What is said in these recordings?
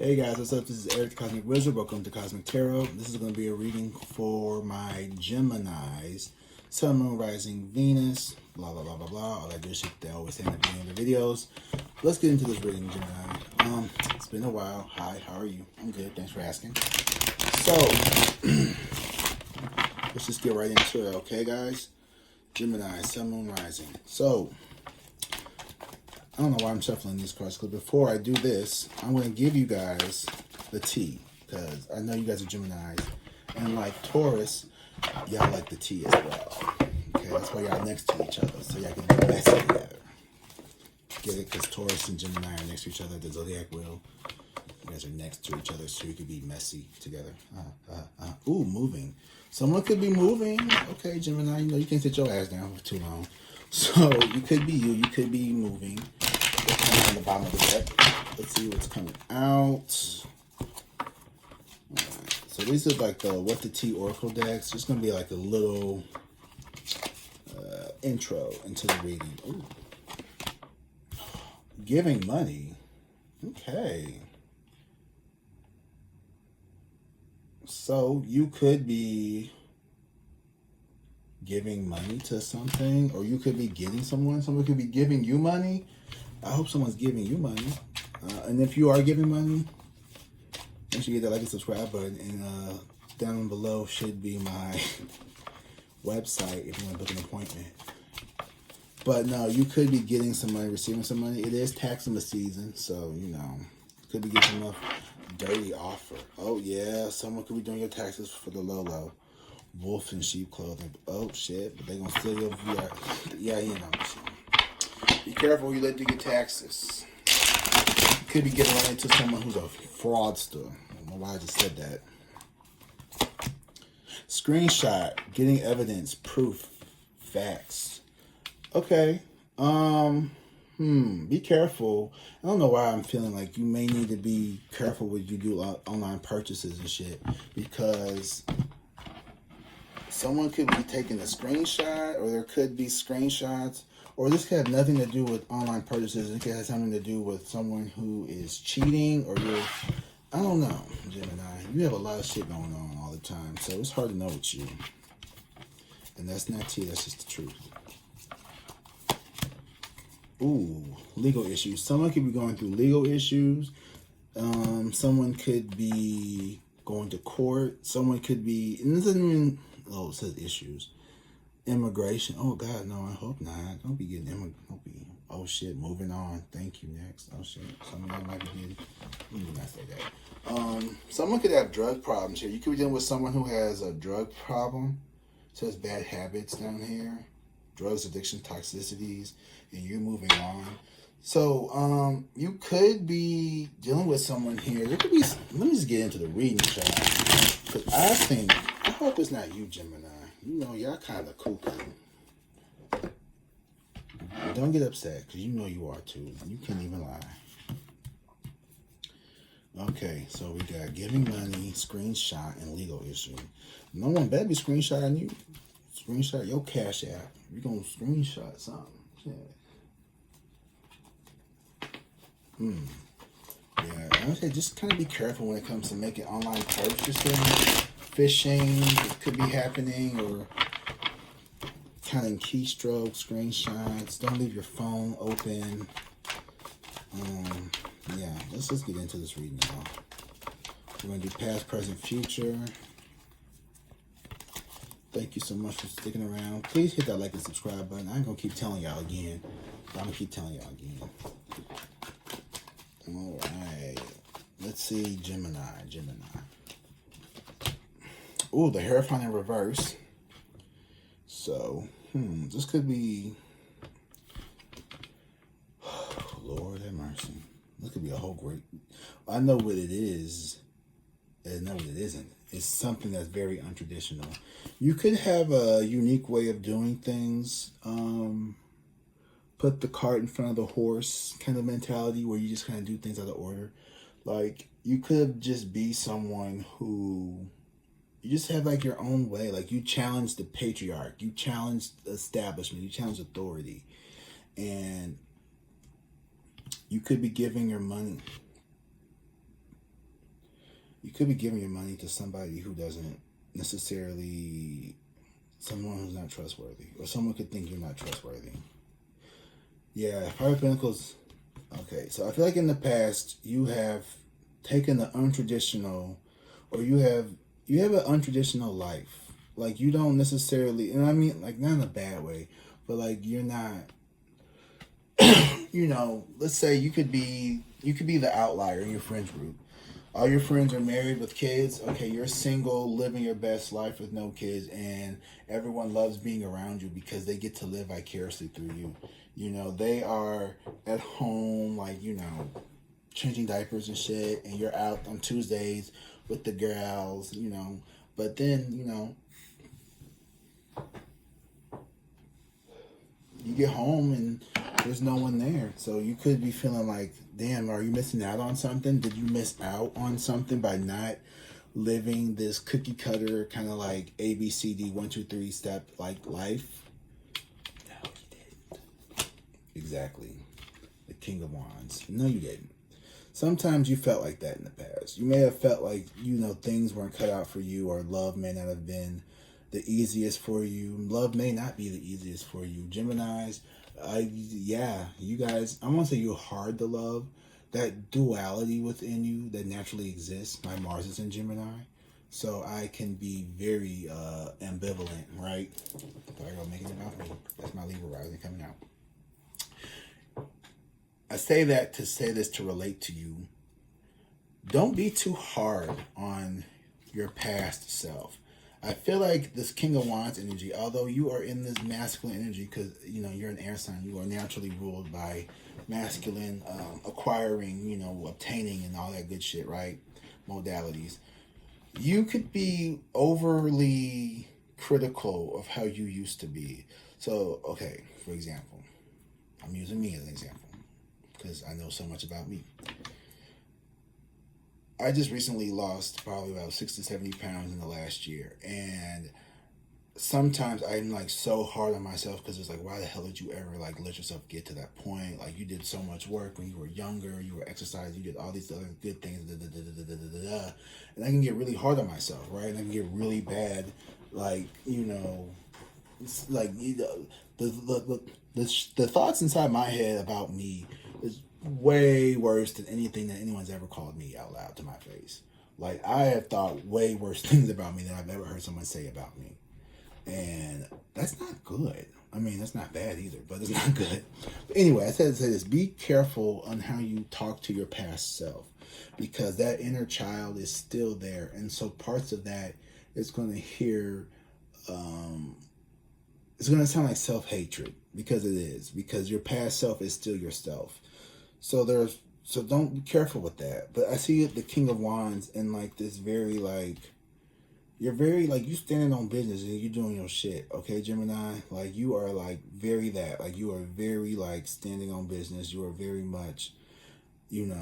Hey guys, what's up? This is Eric the Cosmic Wizard. Welcome to Cosmic Tarot. This is going to be a reading for my Geminis, Sun, Moon, Rising, Venus, blah, blah, blah, blah, blah. All that good shit they always say in the beginning of the videos. Let's get into this reading, Gemini. It's been a while. Hi, how are you? I'm good. Thanks for asking. So, let's just get right into it, okay, guys? Gemini, Sun, Moon, Rising. So, I don't know why I'm shuffling these cards, because before I do this, I'm going to give you guys the tea, because I know you guys are Geminis, and like Taurus, y'all like the tea as well. Okay, that's why y'all next to each other, so y'all can be messy together. Get it? Because Taurus and Gemini are next to each other, the zodiac wheel. You guys are next to each other, so you could be messy together. Ooh, moving. Someone could be moving. Okay, Gemini, you know you can't sit your ass down for too long. So you could be you could be moving. On the bottom of the deck. Let's see what's coming out. Alright, so these are like the What the Tea Oracle decks. Just going to be like a little intro into the reading. Ooh. Giving money. Okay. So you could be giving money to something, or you could be getting someone. Someone could be giving you money. I hope someone's giving you money. And if you are giving money, make sure you get that like and subscribe button. And down below should be my website if you want to book an appointment. But no, you could be getting some money, receiving some money. It is taxing season, so, you know, could be getting a dirty offer. Oh, yeah, someone could be doing your taxes for the low. Wolf in sheep clothing. Oh, shit, but they're going to steal your VR. Yeah, you know. Be careful you let do your taxes. You could be getting right into someone who's a fraudster. I don't know why I just said that. Screenshot, getting evidence, proof, facts. Okay. Be careful. I don't know why I'm feeling like you may need to be careful when you do online purchases and shit, because someone could be taking a screenshot, or there could be screenshots. Or this could have nothing to do with online purchases. It could have something to do with someone who is cheating, or I don't know, Gemini. You have a lot of shit going on all the time, so it's hard to know with you. And that's not tea, that's just the truth. Ooh, legal issues. Someone could be going through legal issues. Someone could be going to court. Someone could be, and this doesn't even, it says issues. Immigration. Oh God, no, I hope not. Don't be getting oh shit, moving on. Thank you, next. Oh shit. Some of y'all might be getting, let me not say that. Someone could have drug problems here. You could be dealing with someone who has a drug problem. It says bad habits down here. Drugs, addiction, toxicities, and you're moving on. So, you could be dealing with someone here. There could be, let me just get into the reading, child. Because I hope it's not you, Gemini. You know, y'all kind of cuckoo. Don't get upset, because you know you are too. You can't even lie. Okay, so we got giving money, screenshot, and legal issue. No one better be screenshotting you. Screenshot your Cash App. You're going to screenshot something. Yeah, I would say just kind of be careful when it comes to making online purchases. Phishing could be happening, or counting keystrokes, screenshots. Don't leave your phone open. Yeah, let's just get into this reading now. We're going to do past, present, future. Thank you so much for sticking around. Please hit that like and subscribe button. I ain't going to keep telling y'all again, but I'm going to keep telling y'all again. All right. Let's see, Gemini. Ooh, the Hierophant in reverse. So, this could be, Lord have mercy. This could be a whole great, I know what it is, and I know what it isn't. It's something that's very untraditional. You could have a unique way of doing things. Put the cart in front of the horse kind of mentality, where you just kind of do things out of order. Like, you could just be someone who, you just have like your own way. Like, you challenge the patriarch, you challenge the establishment, you challenge authority. And you could be giving your money You could be giving your money to somebody who doesn't necessarily, someone who's not trustworthy, or someone could think you're not trustworthy. Yeah, Five of Pentacles. Okay, so I feel like in the past you have taken the untraditional, or you have an untraditional life. Like you don't necessarily, and I mean like not in a bad way, but like you're not. Let's say you could be the outlier in your friends group. All your friends are married with kids. Okay, you're single, living your best life with no kids, and everyone loves being around you because they get to live vicariously through you. They are at home, like, changing diapers and shit, and you're out on Tuesdays with the girls, But then, you get home and there's no one there. So you could be feeling like, damn, are you missing out on something? Did you miss out on something by not living this cookie cutter kind of like ABCD 1 2 3 step like life? No, you didn't. Exactly. The King of Wands. No, you didn't. Sometimes you felt like that in the past. You may have felt like, things weren't cut out for you, or love may not have been the easiest for you. Love may not be the easiest for you. Geminis, you guys, I won't say you're hard to love. That duality within you that naturally exists. My Mars is in Gemini, so I can be very ambivalent, right? There I go, making it about me. That's my Libra rising coming out. I say that to say this to relate to you. Don't be too hard on your past self. I feel like this King of Wands energy, although you are in this masculine energy because, you're an air sign, you are naturally ruled by masculine, acquiring, obtaining and all that good shit, right? Modalities. You could be overly critical of how you used to be. So, okay, for example, I'm using me as an example because I know so much about me. I just recently lost probably about 60, 70 pounds in the last year. And sometimes I'm like so hard on myself because it's like, why the hell did you ever like let yourself get to that point? Like you did so much work when you were younger, you were exercising, you did all these other good things, and I can get really hard on myself, right? And I can get really bad, like, it's like the thoughts inside my head about me is way worse than anything that anyone's ever called me out loud to my face. Like I have thought way worse things about me than I've ever heard someone say about me. And that's not good. I mean, that's not bad either, but it's not good. But anyway, I said to say this, be careful on how you talk to your past self, because that inner child is still there. And so parts of that is going to hear, it's going to sound like self-hatred, because it is, because your past self is still yourself. So don't be careful with that. But I see the King of Wands in like this very like, you're very like, you standing on business and you're doing your shit, okay, Gemini? Like you are like very that, like you are very like standing on business. You are very much, in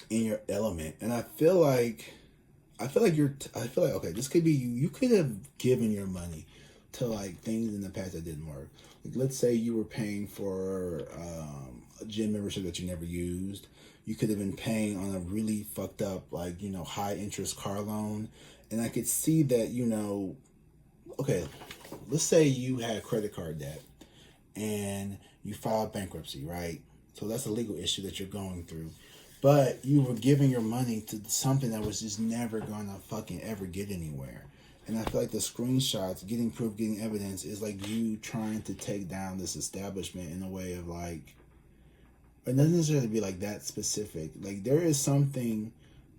your element. And I feel like okay, this could be you. You could have given your money to like things in the past that didn't work. Like let's say you were paying for a gym membership that you never used. You could have been paying on a really fucked up, like, high interest car loan. And I could see that, okay, let's say you had credit card debt and you filed bankruptcy, right? So that's a legal issue that you're going through. But you were giving your money to something that was just never gonna fucking ever get anywhere. And I feel like the screenshots, getting proof, getting evidence is like you trying to take down this establishment in a way of like, it doesn't necessarily be like that specific. Like there is something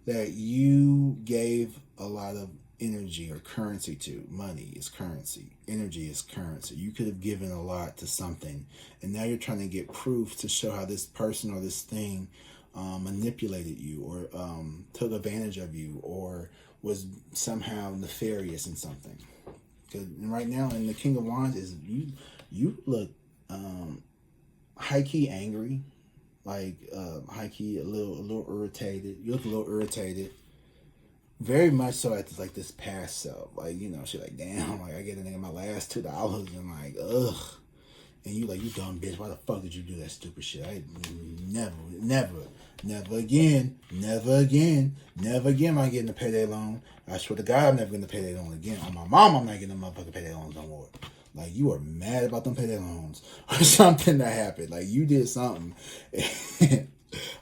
that you gave a lot of energy or currency to. Money is currency. Energy is currency. You could have given a lot to something, and now you're trying to get proof to show how this person or this thing manipulated you, or took advantage of you, or was somehow nefarious in something. Because right now, in the King of Wands, is you look high key angry. Like high key a little irritated. You look a little irritated. Very much so at like this past self. Like, shit like, damn, like I get a nigga my last $2 and like, ugh. And you like, you dumb bitch, why the fuck did you do that stupid shit? I never Never again. Never again. Never again am I getting a payday loan. I swear to God, I'm never getting a payday loan again. On my mom, I'm not getting a motherfucking payday loans no more. Like, you are mad about them payday loans or something that happened. Like, you did something.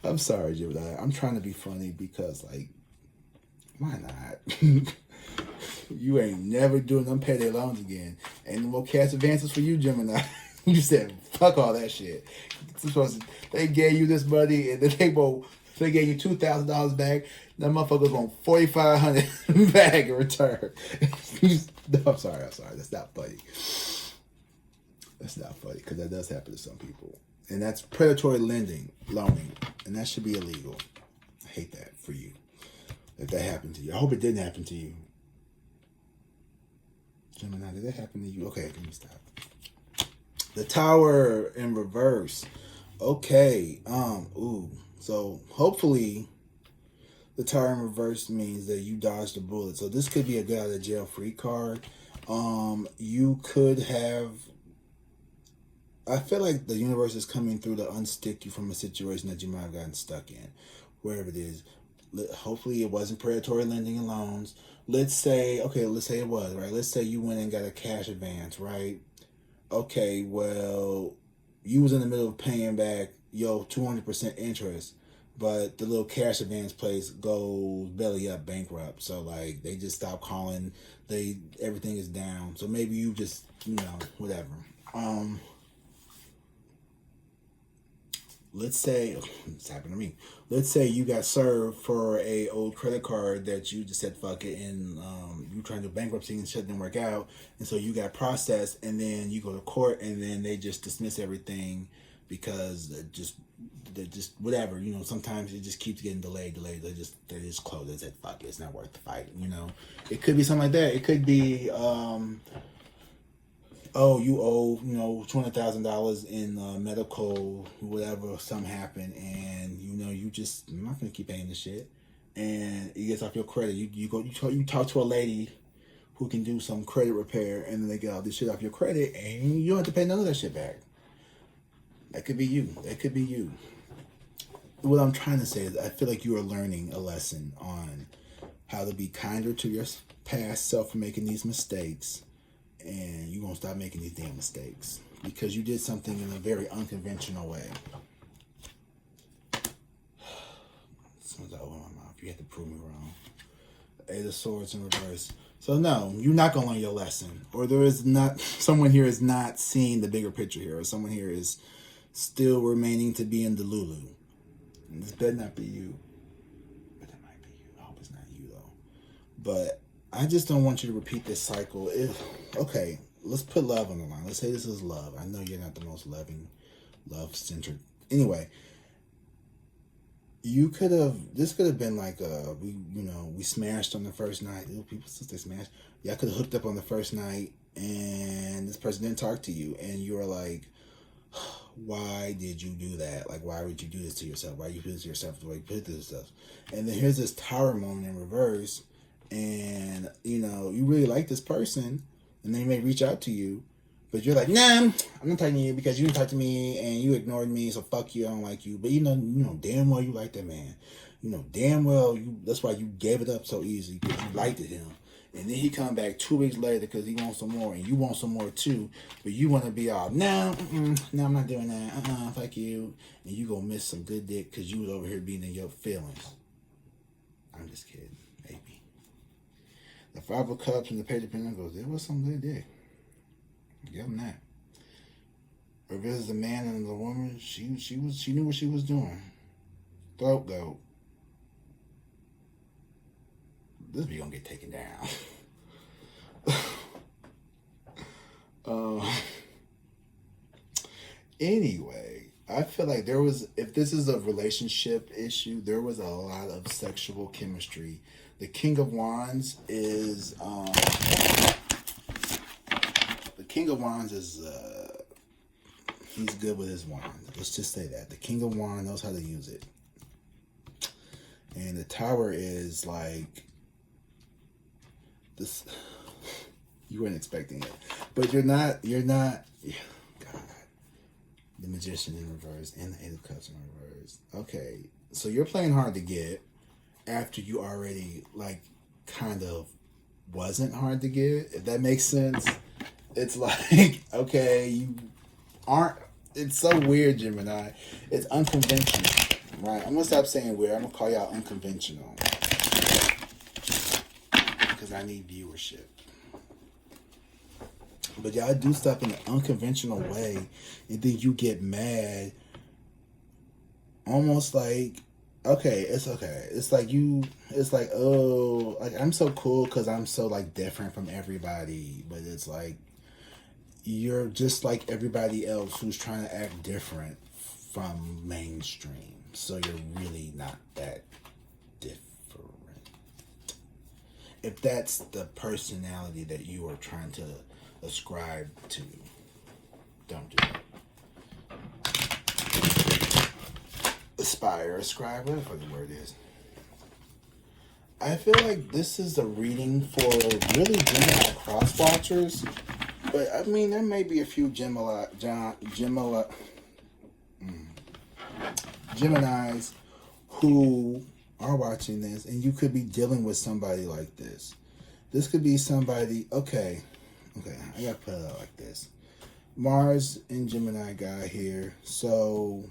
I'm sorry, Gemini. I'm trying to be funny because, like, why not? You ain't never doing them payday loans again. Ain't no more cash advances for you, Gemini. You said, fuck all that shit. They gave you this money, and then they gave you $2,000 back. That motherfucker's on $4,500 back in return. No, I'm sorry. That's not funny. That's not funny because that does happen to some people, and that's predatory loaning, and that should be illegal. I hate that for you. If that happened to you, I hope it didn't happen to you. Gemini, did that happen to you? Okay, let me stop. The Tower in reverse. Okay. So hopefully the Tower in reverse means that you dodged a bullet. So this could be a get out of jail free card. You could have, I feel like the universe is coming through to unstick you from a situation that you might have gotten stuck in, wherever it is. Hopefully it wasn't predatory lending and loans. Let's say it was, right? Let's say you went and got a cash advance, right? Okay, well, you was in the middle of paying back 200% interest, but the little cash advance place goes belly up, bankrupt. So like they just stop calling. Everything is down. So maybe you just whatever. Let's say it's happened to me. Let's say you got served for a old credit card that you just said fuck it, and you trying to do bankruptcy and shit didn't work out, and so you got processed, and then you go to court, and then they just dismiss everything because they just whatever. Sometimes it just keeps getting delayed. They just close. They said fuck it, it's not worth the fight. It could be something like that. It could be you owe, $200,000 in medical, whatever, something happened, and I'm not gonna keep paying this shit, and it gets off your credit. You talk to a lady who can do some credit repair, and then they get all this shit off your credit, and you don't have to pay none of that shit back. That could be you. That could be you. What I'm trying to say is, I feel like you are learning a lesson on how to be kinder to your past self for making these mistakes. And you're going to stop making these damn mistakes because you did something in a very unconventional way. As soon as I open my mouth, you have to prove me wrong. Eight of Swords in reverse. So no, you're not going to learn your lesson. Or someone here is not seeing the bigger picture here. Or someone here is still remaining to be in the Lulu. And this better not be you. But it might be you. I hope it's not you though. But I just don't want you to repeat this cycle. Okay, let's put love on the line. Let's say this is love. I know you're not the most loving, love-centered. Anyway, this could have been like we smashed on the first night. People since they smashed. Y'all could have hooked up on the first night, and this person didn't talk to you, and you were like, why did you do that? Like, why would you do this to yourself? Why you put this to yourself the way you put this stuff? And then here's this Tower moment in reverse. And you really like this person, and they may reach out to you, but you're like, nah, I'm not talking to you because you didn't talk to me and you ignored me, so fuck you, I don't like you. But you know damn well you like that man. Damn well that's why you gave it up so easy, because you liked him. And then he come back 2 weeks later because he wants some more, and you want some more too, but you want to be all, no, I'm not doing that, fuck you, and you gonna miss some good dick because you was over here being in your feelings. I'm just kidding, maybe. The Five of Cups and the Page of Pentacles, there was some good dick. Give them that. Or if it's the man and the woman, she knew what she was doing. Throat goat. This be gonna get taken down. Anyway, I feel like if this is a relationship issue, there was a lot of sexual chemistry. The King of Wands is he's good with his wand. Let's just say that. The King of Wands knows how to use it. And the Tower is like this. You weren't expecting it. But you're not God. The Magician in reverse and the Eight of Cups in reverse. Okay, so you're playing hard to get after you already like kind of wasn't hard to get. If that makes sense, it's like okay, you aren't. It's so weird, Gemini. It's unconventional, right? I'm gonna stop saying weird. I'm gonna call y'all unconventional because I need viewership. But y'all do stuff in an unconventional way, and then you get mad. Almost like, okay, it's okay. It's like it's like, oh, like I'm so cool because I'm so like different from everybody. But it's like, you're just like everybody else who's trying to act different from mainstream. So you're really not that different. If that's the personality that you are trying to ascribe to, don't do that. Aspire, ascribe, whatever the word is. I feel like this is a reading for really Gemini cross watchers, but I mean there may be a few Geminis who are watching this, and you could be dealing with somebody like this. This could be somebody. Okay, I gotta put it out like this. Mars and Gemini guy here. So,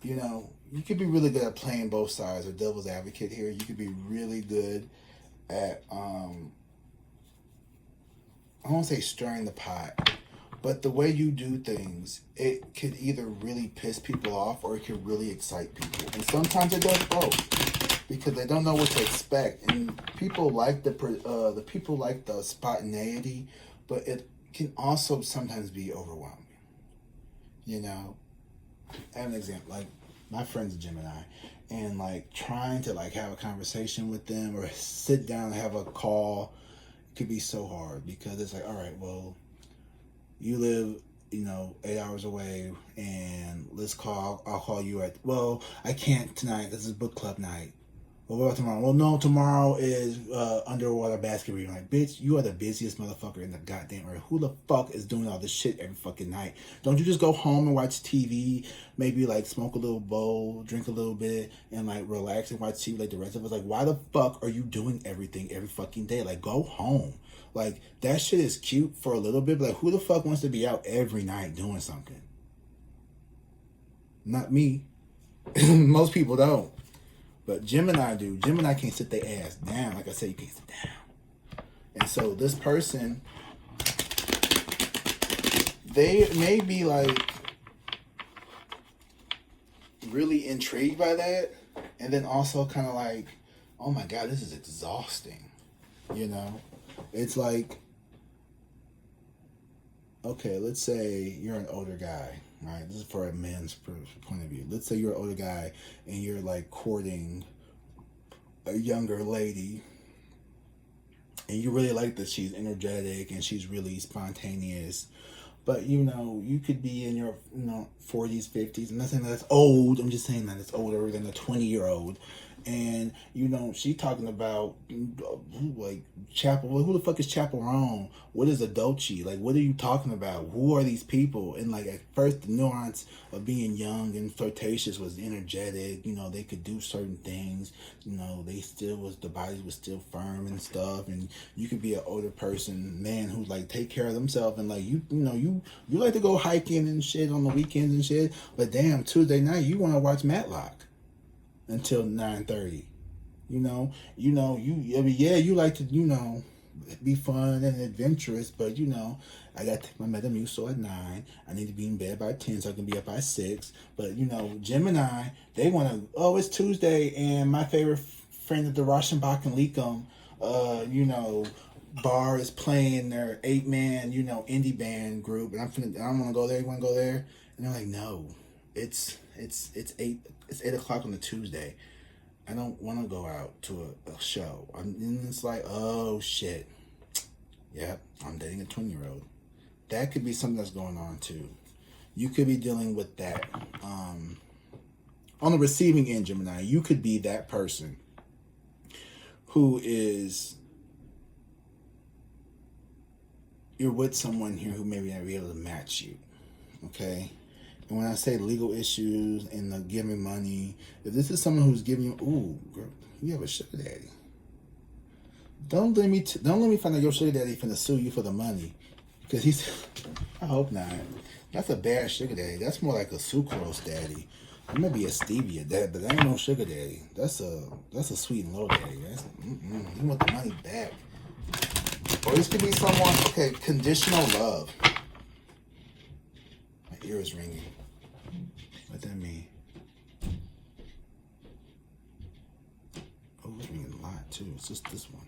you know, you could be really good at playing both sides or devil's advocate here. You could be really good at, I won't say stirring the pot, but the way you do things, it could either really piss people off or it could really excite people. And sometimes it does both. Because they don't know what to expect, and people like the people like the spontaneity, but it can also sometimes be overwhelming. You know, I have an example. Like my friend's a Gemini, and like trying to like have a conversation with them or sit down and have a call could be so hard because it's like, all right, well, you live, 8 hours away, and I'll call you at. Well, I can't tonight. This is book club night. Well, what about tomorrow? Well, no, tomorrow is underwater basket reading. Like, bitch, you are the busiest motherfucker in the goddamn earth. Who the fuck is doing all this shit every fucking night? Don't you just go home and watch TV, maybe like smoke a little bowl, drink a little bit, and like relax and watch TV like the rest of us? Like, why the fuck are you doing everything every fucking day? Like, go home. Like, that shit is cute for a little bit, but like, who the fuck wants to be out every night doing something? Not me. Most people don't. But Gemini do. Gemini can't sit their ass down. Like I said, you can't sit down. And so this person, they may be like really intrigued by that. And then also kind of like, oh my God, this is exhausting. It's like, okay, let's say you're an older guy. Right, this is for a man's point of view. Let's say you're an older guy and you're like courting a younger lady, and you really like that she's energetic and she's really spontaneous. But you could be in your 40s, 50s. I'm not saying that's old. I'm just saying that it's older than a 20-year-old. And she talking about like Chapel. Who the fuck is Chaperone? What is a Dolce? Like, what are you talking about? Who are these people? And like at first, the nuance of being young and flirtatious was energetic. They could do certain things. The body was still firm and stuff. And you could be an older person, man, who like take care of themselves and like you like to go hiking and shit on the weekends and shit. But damn, Tuesday night you want to watch Matlock until 9:30. You like to, be fun and adventurous, but I gotta take my Metamucil at 9. I need to be in bed by 10 so I can be up by 6. But Gemini, they wanna, it's Tuesday and my favorite friend at the Rauschenbach and Leakum, bar is playing their 8-man, indie band group, and I wanna go there, you wanna go there? And they're like, no, it's 8 o'clock on a Tuesday. I don't want to go out to a show. And it's like, oh shit. Yep, I'm dating a 20-year-old. That could be something that's going on too. You could be dealing with that. On the receiving end, Gemini, you could be that person who is you're with someone here who maybe not be able to match you. Okay? And when I say legal issues and the giving money, if this is someone who's giving you, ooh, girl, you have a sugar daddy. Don't let me find out your sugar daddy finna sue you for the money, because I hope not. That's a bad sugar daddy. That's more like a sucrose daddy. It may be a stevia dad, but that ain't no sugar daddy. That's a sweet and low daddy. You want the money back. Or this could be someone, okay, conditional love. My ear is ringing. What that mean? Oh, it's ringing a lot too. It's just this one.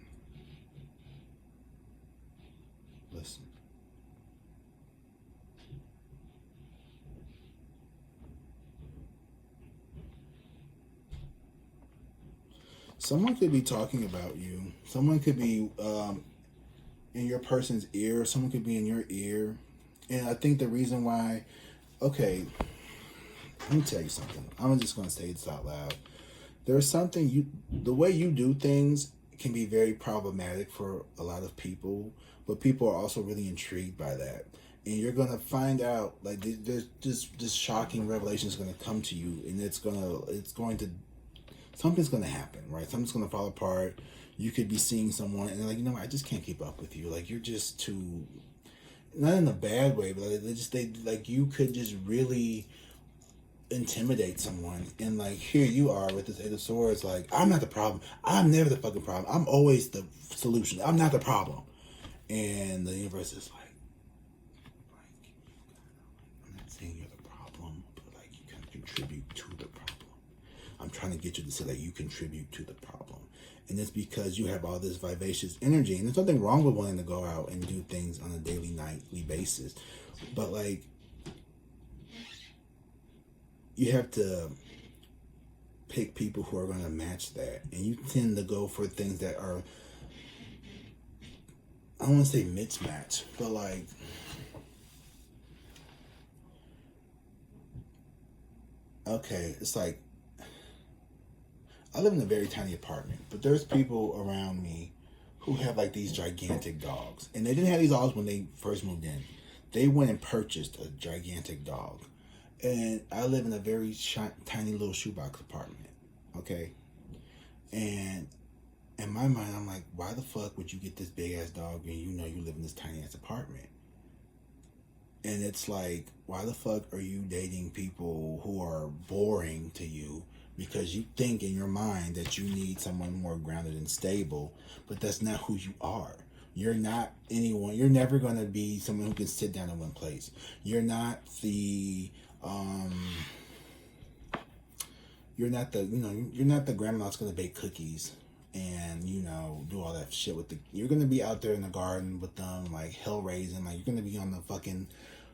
Listen. Someone could be talking about you. Someone could be in your person's ear. Someone could be in your ear. And I think the reason why, okay, let me tell you something. I'm just going to say this out loud. There's something the way you do things can be very problematic for a lot of people, but people are also really intrigued by that. And you're going to find out, like, there's just this shocking revelation is going to come to you, and something's going to happen, right? Something's going to fall apart. You could be seeing someone and they're like, you know what, I just can't keep up with you. Like, you're just too, not in a bad way, but you could just really intimidate someone. And like, here you are with this Eight of Swords, like, I'm not the problem. I'm never the fucking problem. I'm always the solution. I'm not the problem. And the universe is like, I'm not saying you're the problem, but like, you can contribute to the problem. I'm trying to get you to say that you contribute to the problem. And it's because you have all this vivacious energy. And there's nothing wrong with wanting to go out and do things on a daily, nightly basis. But like, you have to pick people who are going to match that. And you tend to go for things that are, I don't want to say mismatch, but like, okay, it's like, I live in a very tiny apartment, but there's people around me who have like these gigantic dogs. And they didn't have these dogs when they first moved in. They went and purchased a gigantic dog. And I live in a very tiny little shoebox apartment, okay? And in my mind, I'm like, why the fuck would you get this big ass dog when you know you live in this tiny ass apartment? And it's like, why the fuck are you dating people who are boring to you? Because you think in your mind that you need someone more grounded and stable, but that's not who you are. You're not anyone. You're never going to be someone who can sit down in one place. You're not the, you're not the grandma that's going to bake cookies and, do all that shit you're going to be out there in the garden with them, like hell raising, like you're going to be on the fucking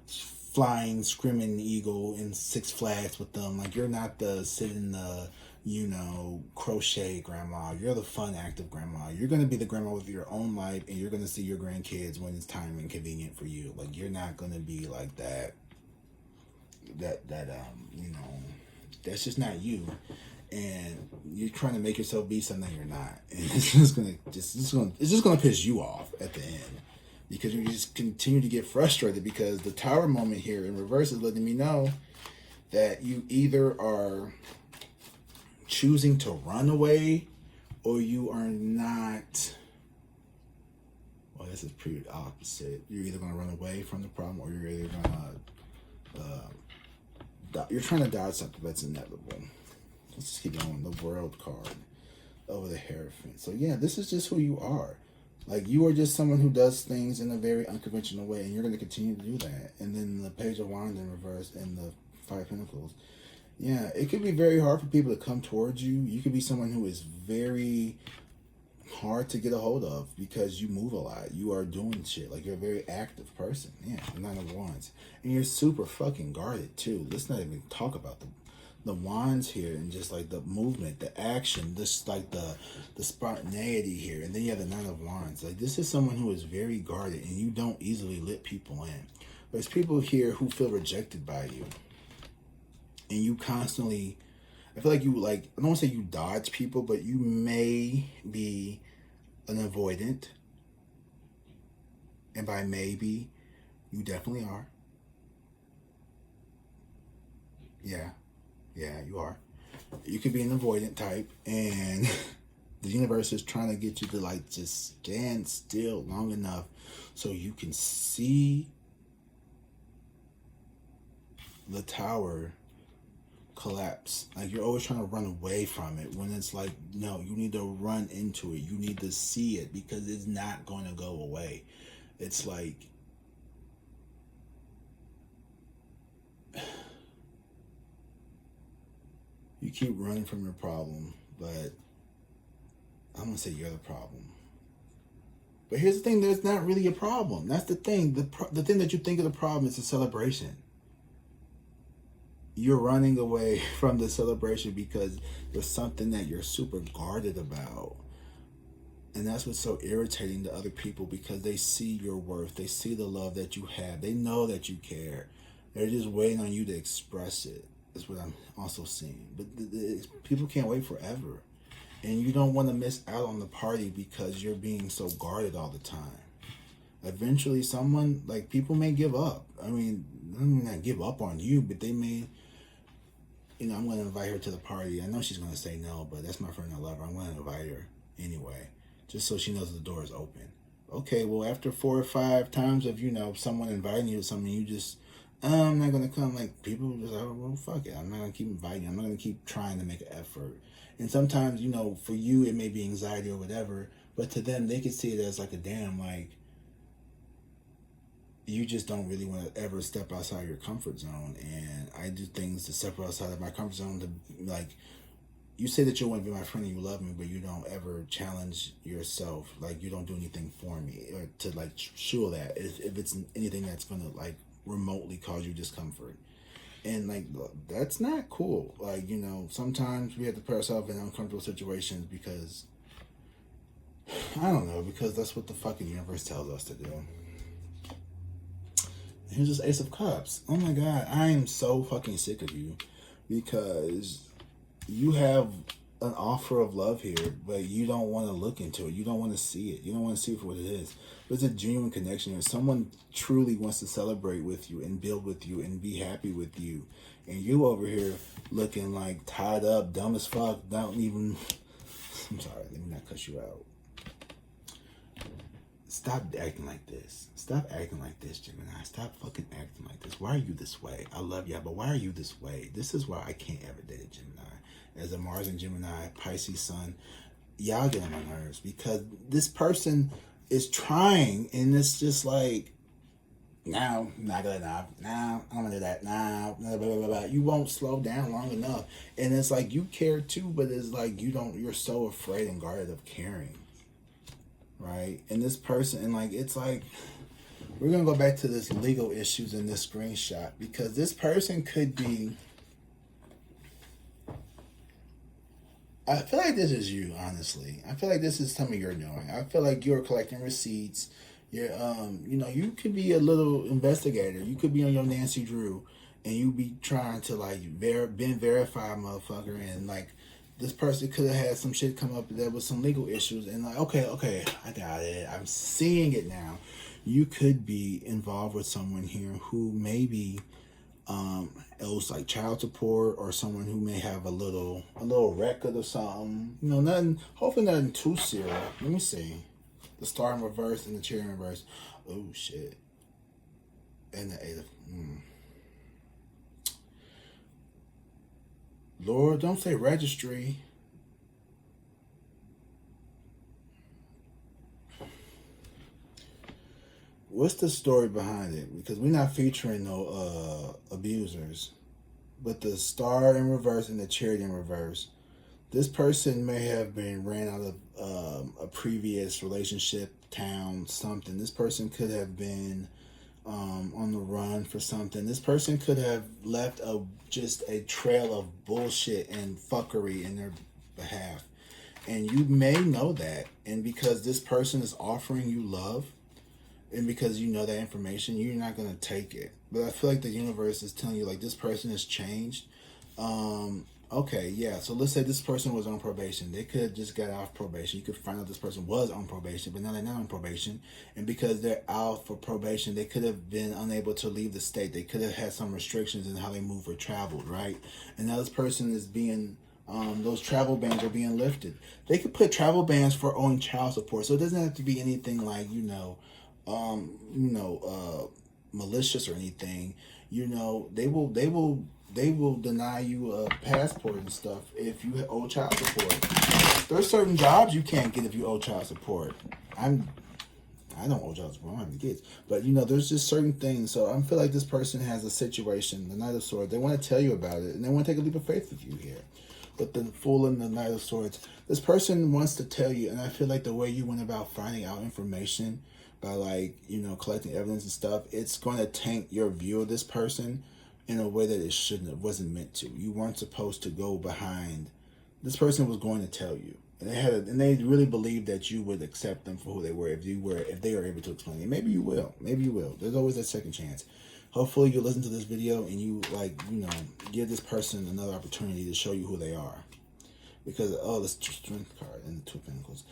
flying screaming eagle in Six Flags with them. Like, you're not the sit in the crochet grandma. You're the fun active grandma. You're going to be the grandma with your own life, and you're going to see your grandkids when it's time and convenient for you. Like, you're not going to be like that that's just not you. And you're trying to make yourself be something you're not, and it's just gonna piss you off at the end. Because you just continue to get frustrated, because the Tower moment here in reverse is letting me know that you either are choosing to run away or you are not. Well, this is pretty opposite. You're either going to run away from the problem, or you're either going to you're trying to dodge something that's inevitable. Let's just keep going. The World card over the Hierophant. So yeah, this is just who you are. Like, you are just someone who does things in a very unconventional way, and you're going to continue to do that. And then the Page of Wands in reverse and the Five of Pentacles. Yeah, it could be very hard for people to come towards you. You could be someone who is very hard to get a hold of because you move a lot. You are doing shit. Like, you're a very active person. Yeah, the Nine of Wands. And you're super fucking guarded, too. Let's not even talk about the wands here, and just like the movement, the action, this like the spontaneity here. And then you have the Nine of Wands. Like, this is someone who is very guarded, and you don't easily let people in. There's people here who feel rejected by you, and you constantly, I feel like you, like, I don't want to say you dodge people, but you may be an avoidant, And by maybe, you definitely are. Yeah, you are. You could be an avoidant type, and the universe is trying to get you to like just stand still long enough so you can see the tower collapse. Like, you're always trying to run away from it, when it's like, no, you need to run into it. You need to see it, because it's not going to go away. It's like, you keep running from your problem, but I'm gonna say you're the problem. But here's the thing: there's not really a problem. That's the thing. The thing that you think of the problem is a celebration. You're running away from the celebration because there's something that you're super guarded about. And that's what's so irritating to other people, because they see your worth. They see the love that you have. They know that you care. They're just waiting on you to express it. That's what I'm also seeing. But people can't wait forever. And you don't want to miss out on the party because you're being so guarded all the time. Eventually, people may give up. I mean, not give up on you, but they may, I'm going to invite her to the party. I know she's going to say no, but that's my friend I love her. I'm going to invite her anyway, just so she knows the door is open. Okay, well, after 4 or 5 times of, someone inviting you to something, you just, I'm not going to come. Like, people just, well, fuck it. I'm not going to keep inviting you. I'm not going to keep trying to make an effort. And sometimes, for you, it may be anxiety or whatever, but to them, they could see it as like a damn, like, you just don't really want to ever step outside your comfort zone. And I do things to step outside of my comfort zone to, like, you say that you want to be my friend and you love me, but you don't ever challenge yourself. Like, you don't do anything for me or to, like, show that if it's anything that's going to, like, remotely cause you discomfort. And, like, that's not cool. Like, sometimes we have to put ourselves in uncomfortable situations because, I don't know, because that's what the fucking universe tells us to do. Here's this Ace of Cups. Oh my God, I am so fucking sick of you, because you have an offer of love here, but you don't want to look into it. You don't want to see it. You don't want to see it for what it is. There's a genuine connection here. Someone truly wants to celebrate with you and build with you and be happy with you. And you over here looking like tied up, dumb as fuck, I'm sorry, let me not cuss you out. Stop acting like this. Stop acting like this, Gemini. Stop fucking acting like this. Why are you this way? I love y'all, but why are you this way? This is why I can't ever date a Gemini. As a Mars and Gemini, Pisces sun, y'all get on my nerves, because this person is trying, and it's just like, no, not good enough. No, I'm gonna do that. No, blah, blah, blah, blah. You won't slow down long enough. And it's like, you care too, but it's like, you're so afraid and guarded of caring. Right? And this person, and like, it's like, we're gonna go back to this legal issues in this screenshot, because this person could be, I feel like this is you, honestly. I feel like this is something you're doing. I feel like you're collecting receipts. You're, you could be a little investigator. You could be on your Nancy Drew, and you be trying to, like, been verified, motherfucker, and, like, this person could have had some shit come up. There was some legal issues, and like, okay, I got it. I'm seeing it now. You could be involved with someone here who maybe owes like child support, or someone who may have a little record or something. Nothing. Hopefully nothing too serious. Let me see. The star in reverse and the chair in reverse. Oh shit. And the 8 of. Lord, don't say registry. What's the story behind it? Because we're not featuring no abusers. But the star in reverse and the chariot in reverse. This person may have been ran out of a previous relationship, town, something. This person could have been on the run for something. This person could have left just a trail of bullshit and fuckery in their behalf. And you may know that. And because this person is offering you love, and because you know that information, you're not going to take it. But I feel like the universe is telling you, like, this person has changed. Okay, yeah. So let's say this person was on probation. They could have just got off probation. You could find out this person was on probation, but now they're not on probation. And because they're out for probation, they could have been unable to leave the state. They could have had some restrictions in how they move or traveled, right? And now this person is being, those travel bans are being lifted. They could put travel bans for owing child support. So it doesn't have to be anything like, malicious or anything. They will deny you a passport and stuff if you owe child support. There's certain jobs you can't get if you owe child support. I don't owe child support. I don't have any kids, but there's just certain things. So I feel like this person has a situation, the Knight of Swords. They want to tell you about it, and they want to take a leap of faith with you here. But the Fool and the Knight of Swords, this person wants to tell you, and I feel like the way you went about finding out information by collecting evidence and stuff, it's going to taint your view of this person in a way that it wasn't meant to. You weren't supposed to go behind. This person was going to tell you, and they really believed that you would accept them for who they were if they were able to explain it. Maybe you will. There's always that second chance. Hopefully you listen to this video and you give this person another opportunity to show you who they are. Because the Strength card and the Two of Pentacles.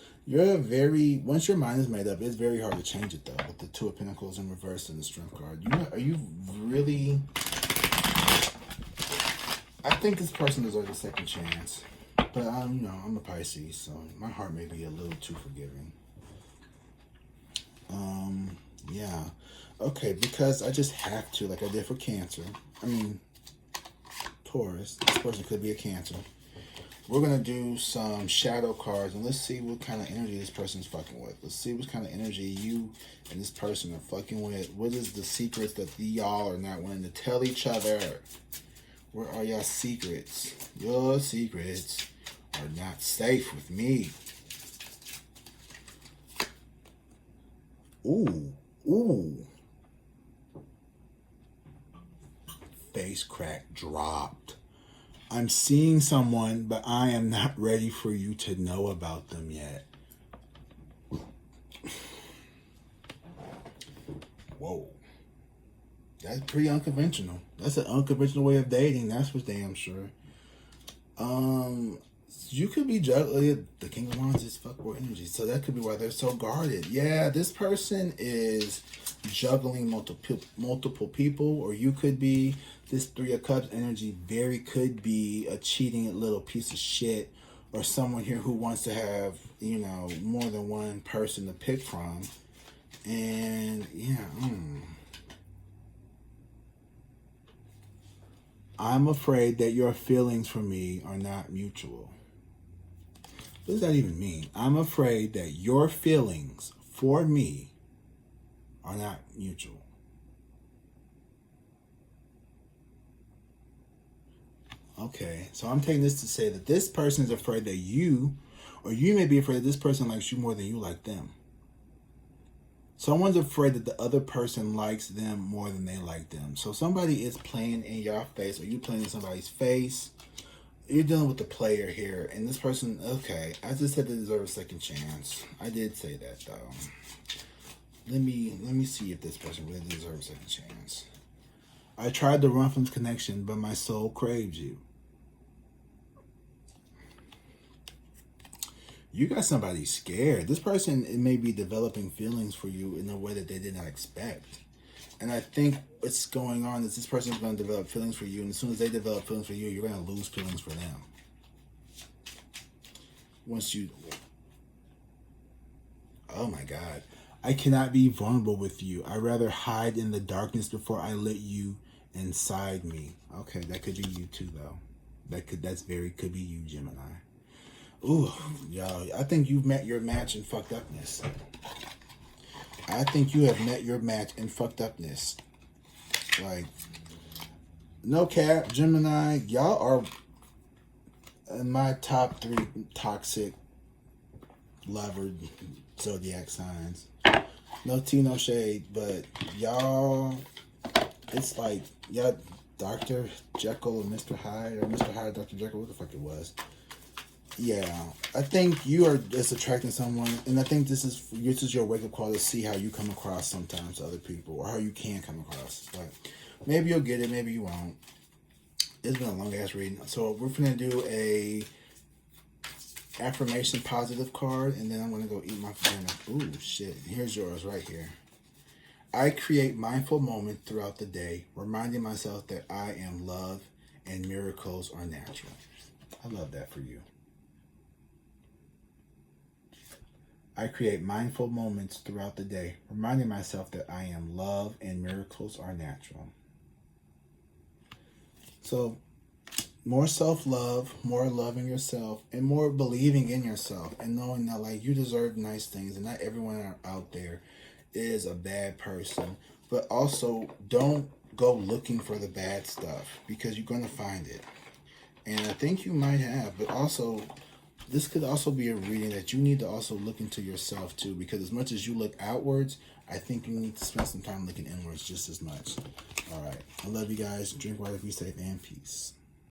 Once your mind is made up, it's very hard to change it though. With the Two of Pentacles in reverse and the Strength card, are you really? I think this person deserves a second chance, but I'm a Pisces, so my heart may be a little too forgiving. Yeah, okay, because I just have to, like I did for Cancer. Taurus. This person could be a Cancer. We're gonna do some shadow cards, and let's see what kind of energy this person's fucking with. Let's see what kind of energy you and this person are fucking with. What is the secrets that y'all are not willing to tell each other? Where are y'all secrets? Your secrets are not safe with me. Ooh. Face crack dropped. I'm seeing someone, but I am not ready for you to know about them yet. Whoa. That's pretty unconventional. That's an unconventional way of dating. That's for damn sure. You could be juggling. The King of Wands is fuckboy energy, so that could be why they're so guarded. Yeah, this person is juggling multiple people, or you could be this Three of Cups energy. Very could be a cheating little piece of shit, or someone here who wants to have more than one person to pick from, and yeah. I'm afraid that your feelings for me are not mutual. What does that even mean? I'm afraid that your feelings for me are not mutual. Okay, so I'm taking this to say that this person is afraid that you may be afraid that this person likes you more than you like them. Someone's afraid that the other person likes them more than they like them. So somebody is playing in your face, or you playing in somebody's face. You're dealing with the player here, and this person, okay, I just said they deserve a second chance. I did say that though. Let me see if this person really deserves a second chance. I tried to run from this connection, but my soul craves you. You got somebody scared. This person may be developing feelings for you in a way that they did not expect. And I think what's going on is this person is going to develop feelings for you. And as soon as they develop feelings for you, you're going to lose feelings for them. Oh my God. I cannot be vulnerable with you. I'd rather hide in the darkness before I let you inside me. Okay, that could be you too, though. Could be you, Gemini. Ooh, y'all, I think you've met your match in fucked upness. I think you have met your match in fucked upness. Like, no cap, Gemini, y'all are in my top 3 toxic lover zodiac signs. No tea, no shade, but y'all, it's like, y'all Dr. Jekyll and Mr. Hyde, or Mr. Hyde, Dr. Jekyll, what the fuck it was. Yeah, I think you are just attracting someone, and I think this is your wake-up call to see how you come across sometimes to other people, or how you can come across. But maybe you'll get it, maybe you won't. It's been a long ass reading. So we're gonna do a affirmation positive card, and then I'm gonna go eat my dinner. Ooh, shit. Here's yours right here. I create mindful moments throughout the day, reminding myself that I am love and miracles are natural. I love that for you. I create mindful moments throughout the day, reminding myself that I am love and miracles are natural. So, more self-love, more loving yourself, and more believing in yourself, and knowing that like you deserve nice things, and not everyone out there is a bad person. But also, don't go looking for the bad stuff, because you're going to find it. And I think you might have, but also, this could also be a reading that you need to also look into yourself too, because as much as you look outwards, I think you need to spend some time looking inwards just as much. All right. I love you guys. Drink water, be safe, and peace.